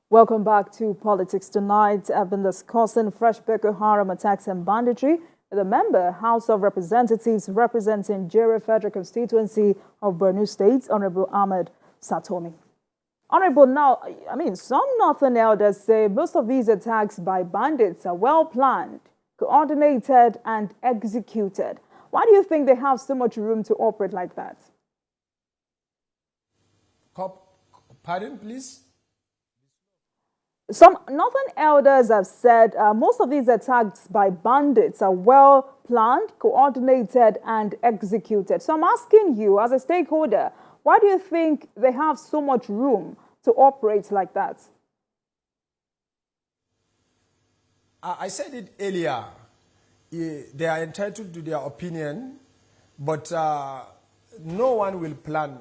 Welcome back to Politics Tonight. I've been discussing fresh Boko Haram attacks and banditry with a member, House of Representatives representing Jere Federal Constituency of Borno State, Honorable Ahmed Satomi. Honorable, now, some northern elders say most of these attacks by bandits are well planned, coordinated, and executed. Why do you think they have so much room to operate like that? Pardon, please? Some northern elders have said most of these attacks by bandits are well planned, coordinated, and executed. So I'm asking you, as a stakeholder, why do you think they have so much room to operate like that? I said it earlier. They are entitled to their opinion, but no one will plan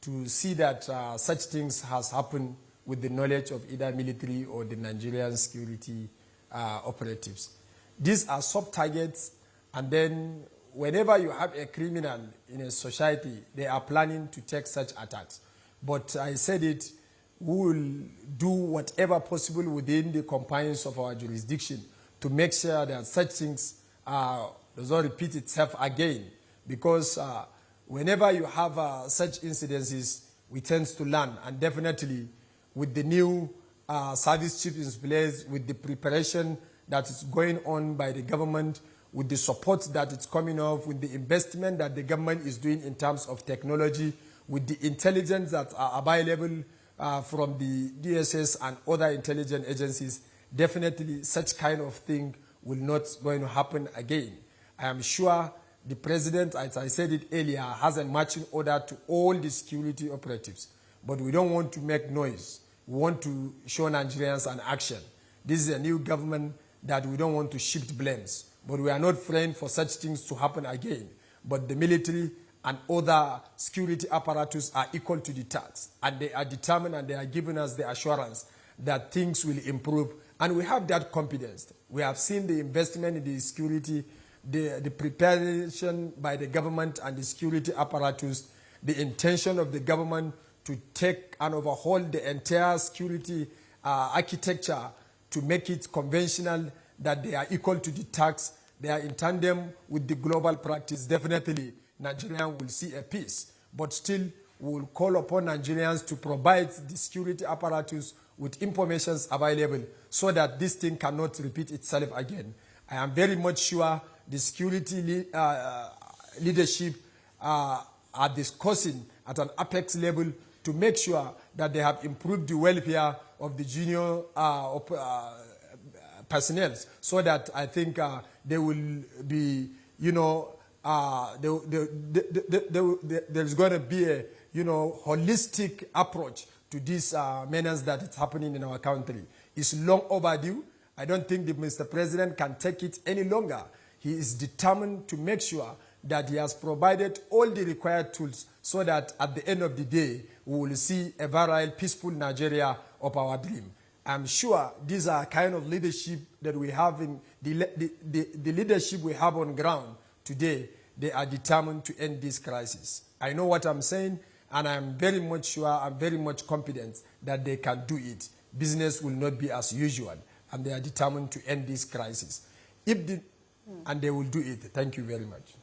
to see that such things has happened with the knowledge of either military or the Nigerian security operatives. These are sub-targets, and then whenever you have a criminal in a society, they are planning to take such attacks. But I said it, we will do whatever possible within the confines of our jurisdiction to make sure that such things does not repeat itself again. Because whenever you have such incidences, we tend to learn, and definitely with the new service chief in place, with the preparation that is going on by the government, with the support that is coming off, with the investment that the government is doing in terms of technology, with the intelligence that are available from the DSS and other intelligence agencies, definitely such kind of thing will not going to happen again. I am sure the president, as I said it earlier, has a marching order to all the security operatives. But we don't want to make noise. We want to show Nigerians an action. This is a new government that we don't want to shift blames. But we are not friends for such things to happen again. But the military and other security apparatus are equal to the task. And they are determined, and they are giving us the assurance that things will improve. And we have that confidence. We have seen the investment in the security, the preparation by the government and the security apparatus, the intention of the government to take and overhaul the entire security architecture to make it conventional, that they are equal to the task, they are in tandem with the global practice. Definitely, Nigerians will see a peace. But still, we will call upon Nigerians to provide the security apparatus with information available so that this thing cannot repeat itself again. I am very much sure the security leadership are discussing at an apex level to make sure that they have improved the welfare of the junior personnel, so that I think they will be, there's going to be a, holistic approach to this menace that is happening in our country. It's long overdue. I don't think the Mr. President can take it any longer. He is determined to make sure that he has provided all the required tools so that at the end of the day, we will see a virile, peaceful Nigeria of our dream. I'm sure these are kind of leadership that we have in the leadership we have on ground today. They are determined to end this crisis. I know what I'm saying, and I'm very much sure, I'm very much confident that they can do it. Business will not be as usual, and they are determined to end this crisis. And they will do it. Thank you very much.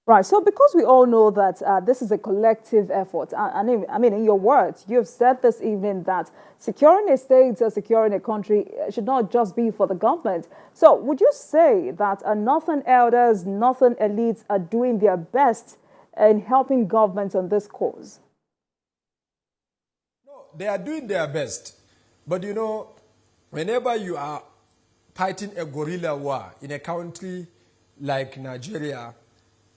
Right. So because we all know that this is a collective effort, in your words, you've said this evening that securing a state or securing a country should not just be for the government. So would you say that northern elders, northern elites are doing their best in helping governments on this cause? No, they are doing their best. But whenever you are fighting a guerrilla war in a country like Nigeria,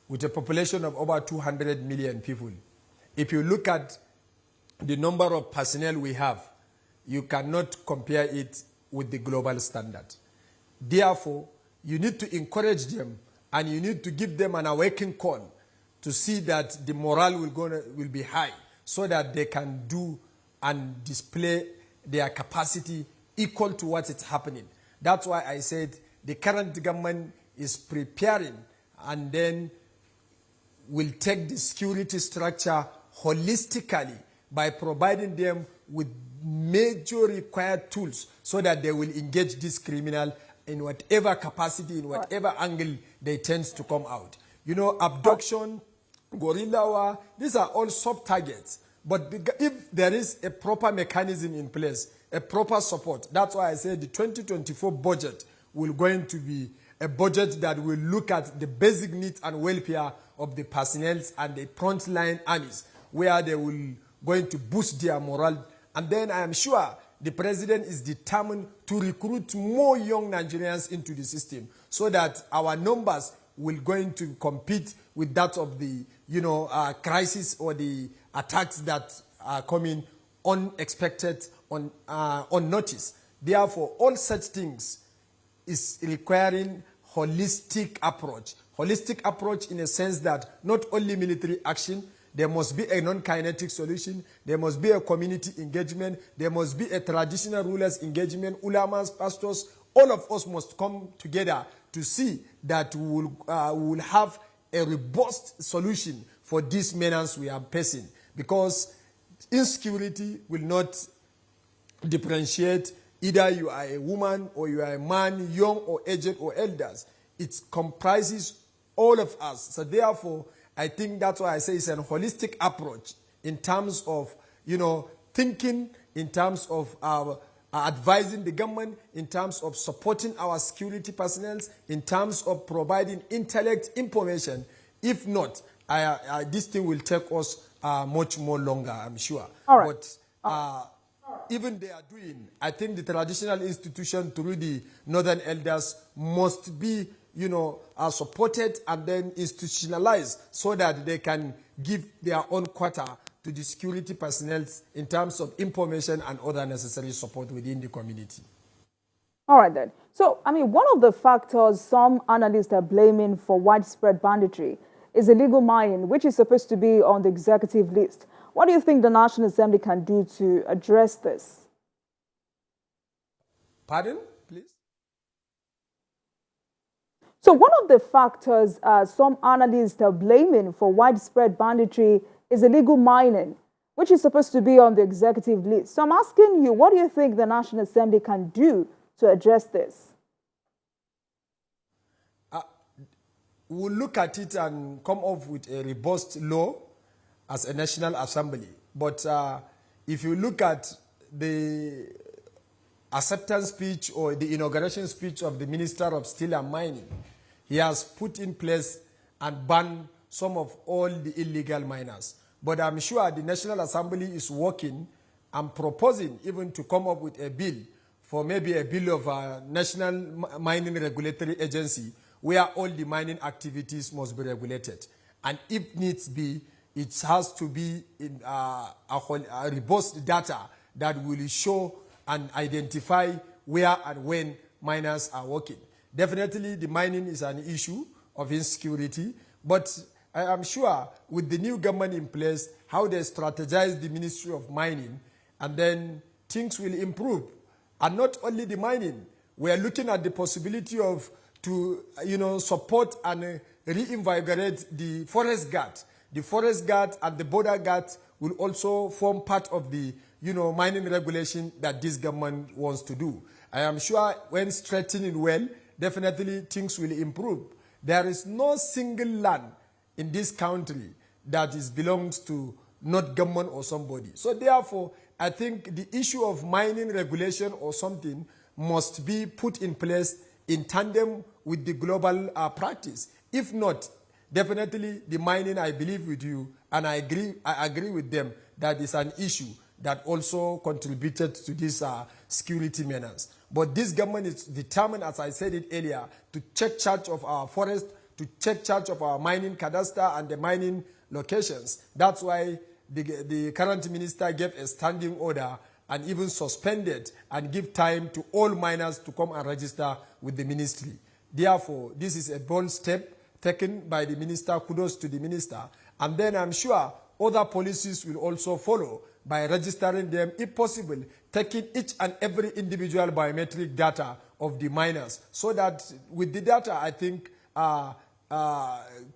with a population of over 200 million people, if you look at the number of personnel we have, you cannot compare it with the global standard. Therefore, you need to encourage them, and you need to give them an awakening call to see that the morale will be high, so that they can do and display their capacity equal to what is happening. That's why I said the current government is preparing, and then will take the security structure holistically by providing them with major required tools so that they will engage this criminal in whatever capacity, in whatever angle they tend to come out. You know, abduction, guerrilla war, these are all soft targets. But if there is a proper mechanism in place, a proper support, that's why I said the 2024 budget will going to be a budget that will look at the basic needs and welfare of the personnel and the frontline armies, where they will going to boost their morale. And then I am sure the president is determined to recruit more young Nigerians into the system so that our numbers will going to compete with that of the, crisis or the attacks that are coming unexpected, unnoticed. Therefore, all such things is requiring holistic approach. Holistic approach in a sense that not only military action, there must be a non-kinetic solution, there must be a community engagement, there must be a traditional rulers engagement, ulamas, pastors, all of us must come together to see that we will have a robust solution for this menace we are facing. Because insecurity will not differentiate either you are a woman or you are a man, young or aged or elders. It comprises all of us. So therefore, I think that's why I say it's a holistic approach in terms of, thinking, in terms of advising the government, in terms of supporting our security personnel, in terms of providing intellect information. If not, this thing will take us much more longer, I'm sure. All right. But even they are doing, I think the traditional institution through the northern elders must be, supported and then institutionalized so that they can give their own quota to the security personnel in terms of information and other necessary support within the community. All right, then. So, one of the factors some analysts are blaming for widespread banditry is illegal mining, which is supposed to be on the executive list. What do you think the National Assembly can do to address this? Pardon, please? So one of the factors some analysts are blaming for widespread banditry is illegal mining, which is supposed to be on the executive list. So I'm asking you, what do you think the National Assembly can do to address this? We'll look at it and come up with a robust law as a National Assembly. But if you look at the acceptance speech or the inauguration speech of the Minister of Steel and Mining, he has put in place and banned some of all the illegal miners. But I'm sure the National Assembly is working and proposing even to come up with a bill for maybe a bill of a National Mining Regulatory Agency where all the mining activities must be regulated. And if needs be, it has to be in a robust data that will show and identify where and when miners are working. Definitely, the mining is an issue of insecurity, but I am sure with the new government in place, how they strategize the Ministry of Mining, and then things will improve. And not only the mining, we are looking at the possibility of to support and reinvigorate the forest guard. The forest guard and the border guard will also form part of the mining regulation that this government wants to do. I am sure when strengthening well, definitely things will improve. There is no single land in this country that belongs to not government or somebody. So therefore, I think the issue of mining regulation or something must be put in place in tandem with the global practice. If not, definitely the mining, I believe with you, and I agree with them that is an issue that also contributed to this security menace. But this government is determined, as I said it earlier, to take charge of our forest, to take charge of our mining cadastre and the mining locations. That's why the current minister gave a standing order and even suspended and give time to all miners to come and register with the ministry. Therefore, this is a bold step taken by the minister. Kudos to the minister. And then I'm sure other policies will also follow by registering them, if possible, taking each and every individual biometric data of the miners, so that with the data, I think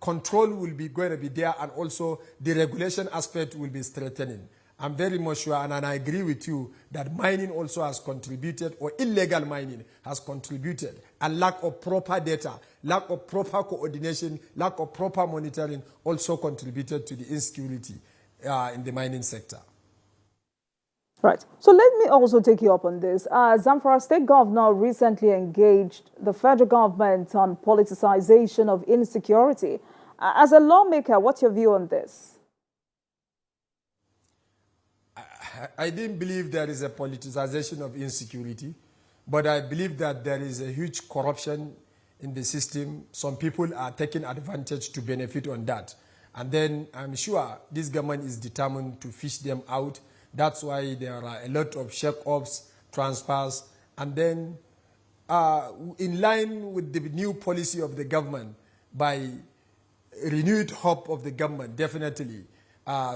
control will be going to be there, and also the regulation aspect will be strengthening. I'm very much sure, and I agree with you, that mining also has contributed, or illegal mining has contributed, and lack of proper data, lack of proper coordination, lack of proper monitoring also contributed to the insecurity in the mining sector. Right. So let me also take you up on this. Zamfara State Governor recently engaged the federal government on politicization of insecurity. As a lawmaker, what's your view on this? I didn't believe there is a politicization of insecurity, but I believe that there is a huge corruption in the system. Some people are taking advantage to benefit on that. And then I'm sure this government is determined to fish them out. That's why there are a lot of shake-offs, transfers, and then in line with the new policy of the government, by renewed hope of the government, definitely,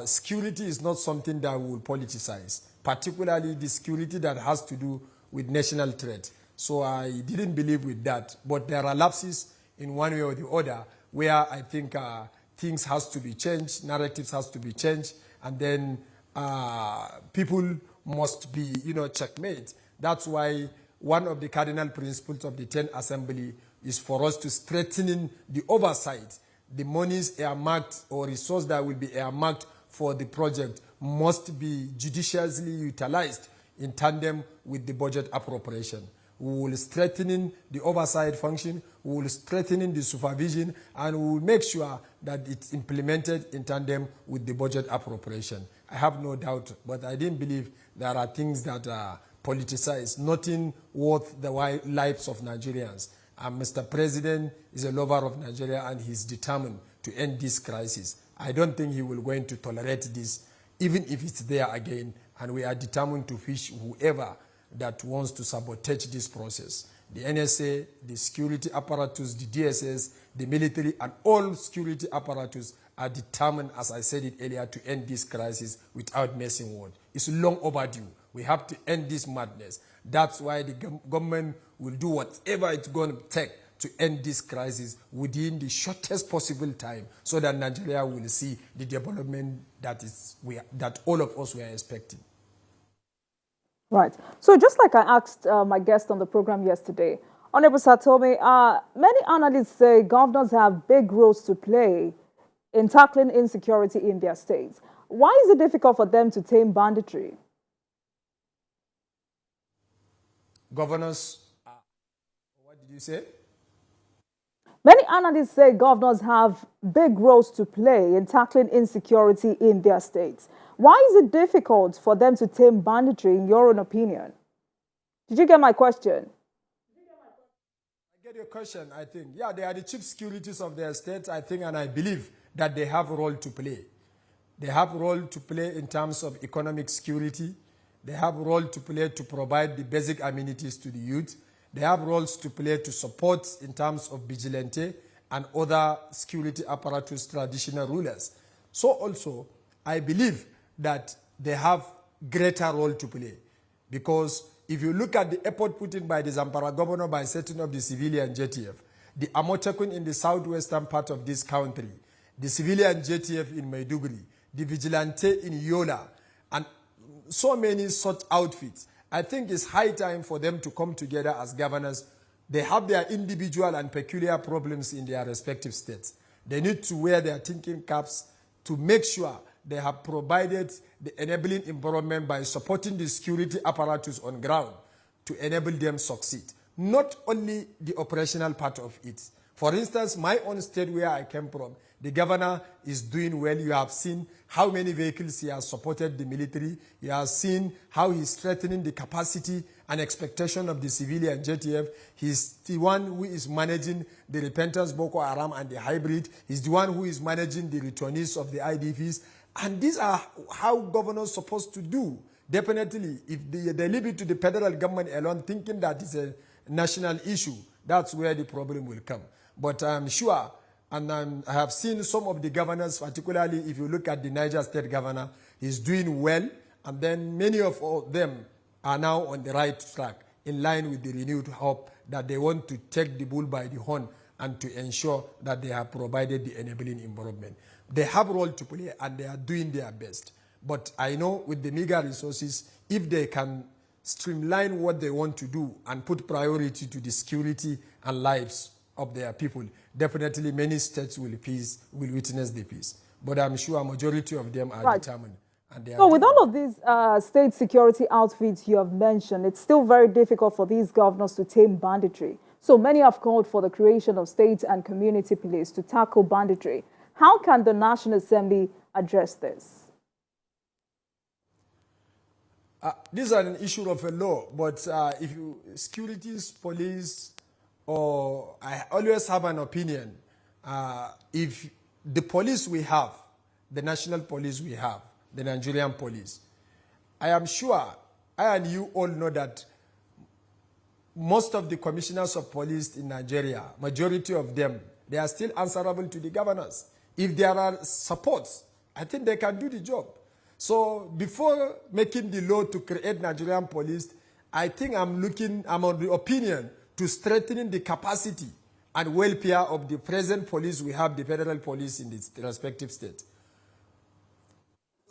security is not something that we will politicize, particularly the security that has to do with national threat. So I didn't believe with that. But there are lapses in one way or the other where I think things has to be changed, narratives has to be changed, and then people must be, checkmate. That's why one of the cardinal principles of the 10th Assembly is for us to strengthen the oversight. The monies earmarked or resource that will be earmarked for the project must be judiciously utilized in tandem with the budget appropriation. We will strengthen the oversight function, we will strengthen the supervision, and we will make sure that it's implemented in tandem with the budget appropriation. I have no doubt, but I didn't believe there are things that are politicized, nothing worth the lives of Nigerians. And Mr. President is a lover of Nigeria, and he's determined to end this crisis. I don't think he will going to tolerate this, even if it's there again, and we are determined to fish whoever that wants to sabotage this process. The NSA, the security apparatus, the DSS, the military, and all security apparatus are determined, as I said it earlier, to end this crisis without messing with. It's long overdue. We have to end this madness. That's why the government will do whatever it's going to take to end this crisis within the shortest possible time, so that Nigeria will see the development that all of us were expecting. Right. So just like I asked my guest on the program yesterday, Honorable Satomi, many analysts say governors have big roles to play in tackling insecurity in their states. Why is it difficult for them to tame banditry? Governors, what did you say? Many analysts say governors have big roles to play in tackling insecurity in their states. Why is it difficult for them to tame banditry, in your own opinion? Did you get my question? I get your question, I think. Yeah, they are the chief securities of their states, I think, and I believe that they have a role to play. They have a role to play in terms of economic security. They have a role to play to provide the basic amenities to the youth. They have roles to play to support in terms of vigilante and other security apparatus traditional rulers. So also, I believe that they have greater role to play, because if you look at the effort put in by the Zamfara governor by setting up the civilian JTF, the Amotekun in the southwestern part of this country, the civilian JTF in Maiduguri, the vigilante in Yola, and so many such outfits, I think it's high time for them to come together as governors. They have their individual and peculiar problems in their respective states. They need to wear their thinking caps to make sure they have provided the enabling environment by supporting the security apparatus on ground to enable them succeed. Not only the operational part of it. For instance, my own state where I came from, the governor is doing well. You have seen how many vehicles he has supported the military. You have seen how he's strengthening the capacity and expectation of the civilian JTF. He's the one who is managing the repentance Boko Haram and the hybrid. He's the one who is managing the returnees of the IDPs. And these are how governors are supposed to do. Definitely, if they leave it to the federal government alone, thinking that it's a national issue, that's where the problem will come. But I'm sure, and I have seen some of the governors, particularly if you look at the Niger State governor, he's doing well, and then many of them are now on the right track, in line with the renewed hope that they want to take the bull by the horn and to ensure that they have provided the enabling environment. They have a role to play, and they are doing their best. But I know with the meager resources, if they can streamline what they want to do and put priority to the security and lives of their people, definitely many states will witness the peace. But I'm sure a majority of them are determined. And they so with all of these state security outfits you have mentioned, it's still very difficult for these governors to tame banditry. So many have called for the creation of state and community police to tackle banditry. How can the National Assembly address this? This is an issue of a law, but if you securities police, or I always have an opinion, if the police we have, the national police we have, the Nigerian police, I am sure, I and you all know that most of the commissioners of police in Nigeria, majority of them, they are still answerable to the governors. If there are supports, I think they can do the job. So before making the law to create Nigerian police, I think I'm on the opinion to strengthening the capacity and welfare of the present police we have, the federal police in the respective states.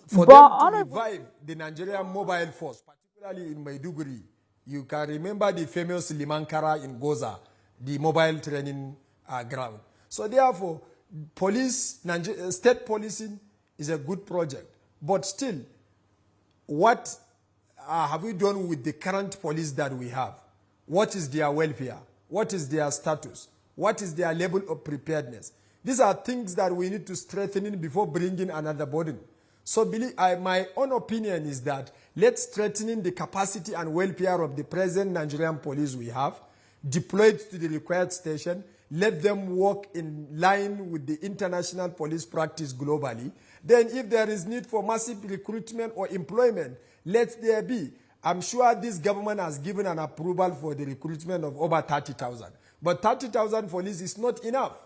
For them to revive the Nigerian mobile force, particularly in Maiduguri, you can remember the famous Limankara in Goza, the mobile training ground. So therefore, state policing is a good project. But still, what have we done with the current police that we have? What is their welfare? What is their status? What is their level of preparedness? These are things that we need to strengthen before bringing another burden. So my own opinion is that let's strengthen the capacity and welfare of the present Nigerian police we have, deployed to the required station, let them work in line with the international police practice globally. Then if there is need for massive recruitment or employment, let there be. I'm sure this government has given an approval for the recruitment of over 30,000. But 30,000 police is not enough.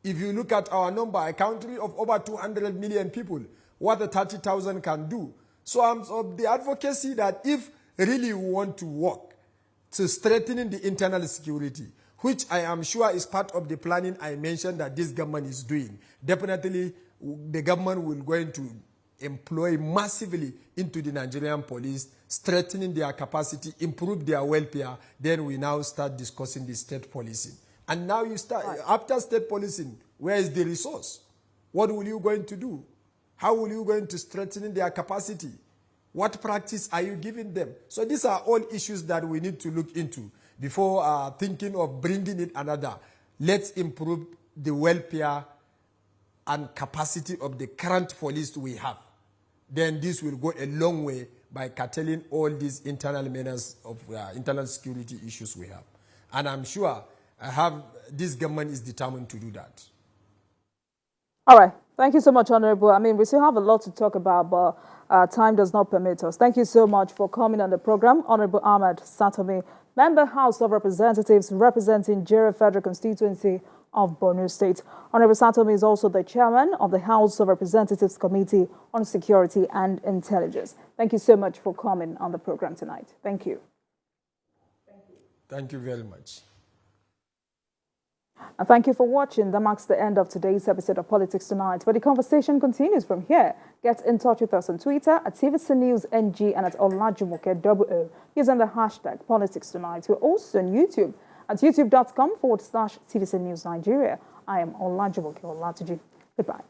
If you look at our number, a country of over 200 million people, what the 30,000 can do. So I'm of the advocacy that if really we want to work to strengthening the internal security, which I am sure is part of the planning I mentioned that this government is doing, definitely the government will going to employ massively into the Nigerian police, strengthening their capacity, improve their welfare. Then we now start discussing the state policing. And now you start, after state policing, where is the resource? What will you going to do? How will you going to strengthen their capacity? What practice are you giving them? So these are all issues that we need to look into before thinking of bringing in another. Let's improve the welfare and capacity of the current police we have. Then this will go a long way by curtailing all these internal menace of internal security issues we have. And I'm sure this government is determined to do that. All right. Thank you so much, Honorable. I mean, we still have a lot to talk about, but time does not permit us. Thank you so much for coming on the program, Honorable Ahmed Satomi, Member House of Representatives representing Jere Federal Constituency of Borno State. Honorable Satomi is also the chairman of the House of Representatives Committee on Security and Intelligence. Thank you so much for coming on the program tonight. Thank you. Thank you very much. And thank you for watching. That marks the end of today's episode of Politics Tonight. But the conversation continues from here. Get in touch with us on Twitter at TVC News NG and at Olajumoke using the hashtag Politics Tonight. We're also on YouTube at youtube.com/TVC News Nigeria. I am Olajumoke Olatuji. Goodbye.